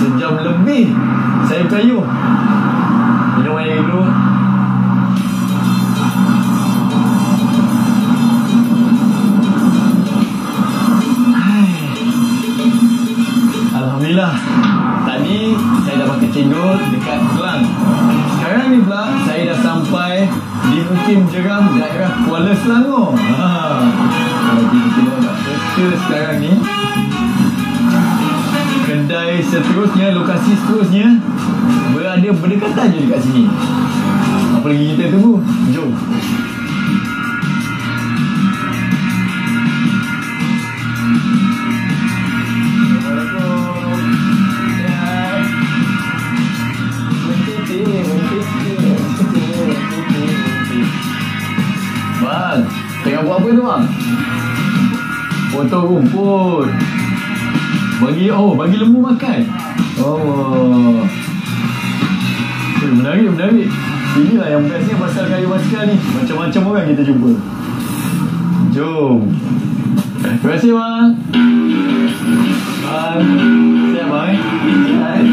Sejam lebih saya berkayu. Minum air dulu. Alhamdulillah. Tadi saya dah pakai cendol dekat Kelang. Sekarang ni pula saya dah sampai di Mukim Jeram, daerah Kuala Selangor. Kalau kita tengok kat peta sekarang ni, kedai seterusnya, lokasi seterusnya berada berdekatan je dekat sini. Apa lagi kita tunggu? Jom. Bang, tengah buat apa tu bang? Potong rumput. Bagi lembu makan. Oh. Menarik. Inilah yang bestnya pasal kayu basikal ni. Macam-macam orang kita jumpa. Jom. Terima kasih bang. Bang. Siap bang. Siap.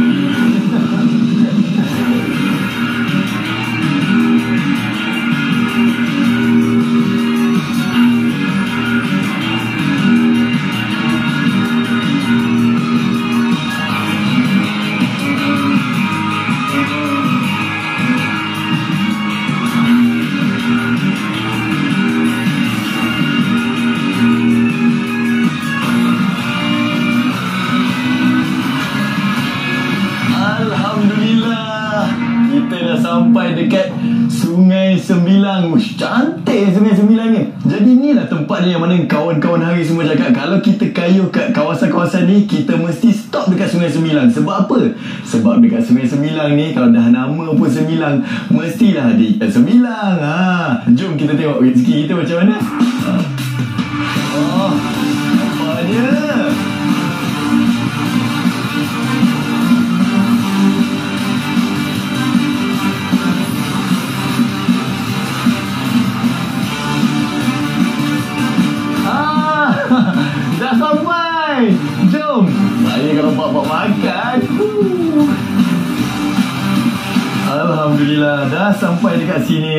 Sampai dekat Sungai Sembilang. Cantik Sungai Sembilang ni. Jadi inilah tempat dia yang mana kawan-kawan hari semua cakap kalau kita kayuh kat kawasan-kawasan ni, kita mesti stop dekat Sungai Sembilang. Sebab apa? Sebab dekat Sungai Sembilang ni, kalau dah nama pun Sembilang, mestilah ada ikan sembilang. Jom kita tengok rezeki kita macam mana. Oh, apa dia? Dah sampai. Jom. Saya kalau buat makan. Alhamdulillah dah sampai dekat sini.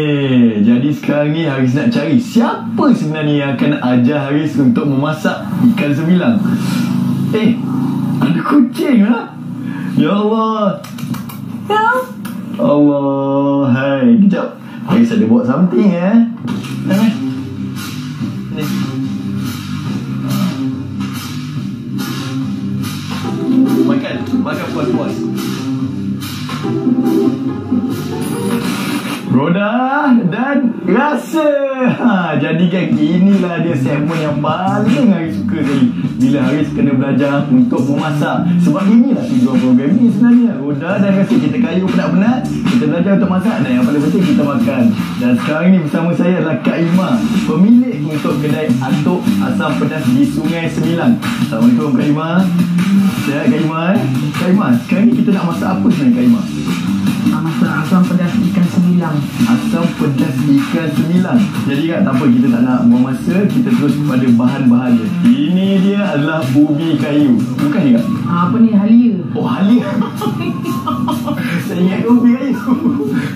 Jadi sekarang ni Haris nak cari siapa sebenarnya yang akan ajar Haris untuk memasak ikan sembilang. Ada kucing lah. Ya Allah. Ya Allah. Hai, kejap. Haris ada buat something Ni. Makan puas-puas. Roda dan rasa. Jadi kan inilah dia segmen yang paling Haris suka sekali. Bila Haris kena belajar untuk memasak. Sebab inilah tujuan program ni sebenarnya. Roda dan rasa. Kita kayu penat-penat, kita belajar untuk masak, dan yang paling penting kita makan. Dan sekarang ni bersama saya adalah Kak Ima, pemilik untuk kedai Atuk Asam Pedas di Sungai Sembilang. Assalamualaikum Kak Ima. Sihat Kak Ima Kak Ima, sekarang ni kita nak masak apa sebenarnya Kak Ima? Masak asam pedas ikan sembilang. Asam pedas ikan sembilang. Jadi Kak, tak apa, kita tak nak buang masa, kita terus kepada bahan-bahan dia. Ini dia adalah ubi kayu. Bukan ni Kak? Apa ni, halia. Oh, halia. Saya ingat ubi kayu.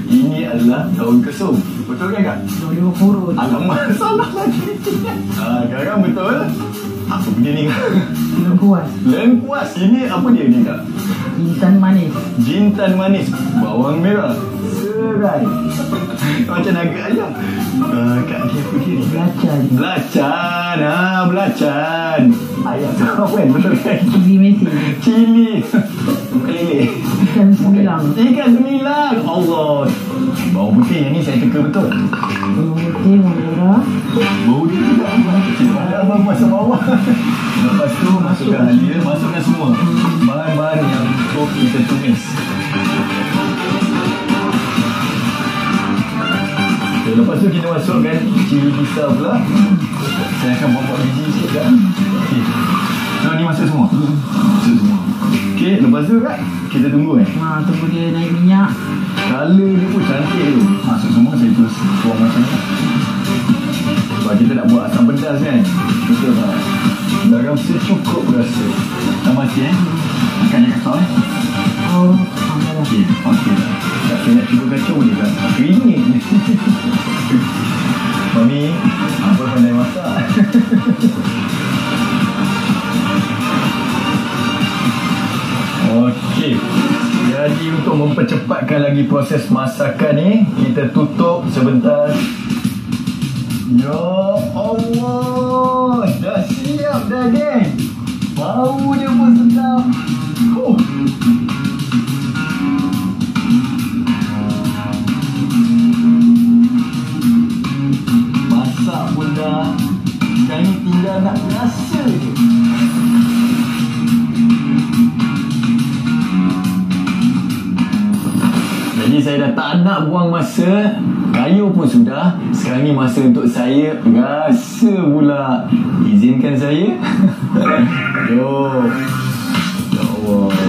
Ini adalah daun kesum. Betul kan Kak? Daun purut. Alamak, salah lagi. Sekarang betul. Apa benda ni Kak? Lengkuas. Lengkuas. Ini apa dia ni Kak? Jintan manis. Jintan manis. Bawang merah. Serai. Macam naga ayam. Kak, dia apa dia ni? Belacan. Belacan. Belacan. Ayam tu kan? Betul kan? Cili mesin. Cili. Kelele. Ikan sembilang. Ikan sembilang. Allah. Bawang putih yang ni saya teka betul. Bawang putih, bawang merah. Bau dia juga. Abang masuk bawah. Lepas tu masukkan halia. Masukkan semua bahan-bahan yang untuk kita tumis. Okay, lepas tu kita masukkan cili pisau pula. Saya akan buat biji sikit kan. Okey. So ni masuk semua? Masuk semua. Okey, lepas tu kan kita tunggu Tunggu dia naik minyak. Color dia pun cantik tu. Masuk semua saya terus tuang macam ni. Sebab kita nak buat asam pedas kan. Betul tak? Garam secukup rasa. Tambah sikit Makan je kacau Oh, dah. Okey, okey dah. Tak saya nak cuba kacau boleh tak? Keringet ni. Mami, apa pandai masak? Okey. Jadi untuk mempercepatkan lagi proses masakan ni, kita tutup sebentar. Ya Allah, dah siap dah geng. Bau dia pun sedap. Masak pun dah. Sekarang ni tinggal nak rasa je. Jadi saya dah tak nak buang masa. Kayu pun sudah. Sekarang ni masa untuk saya rasa pula. Izinkan saya. Yo. Ya Allah.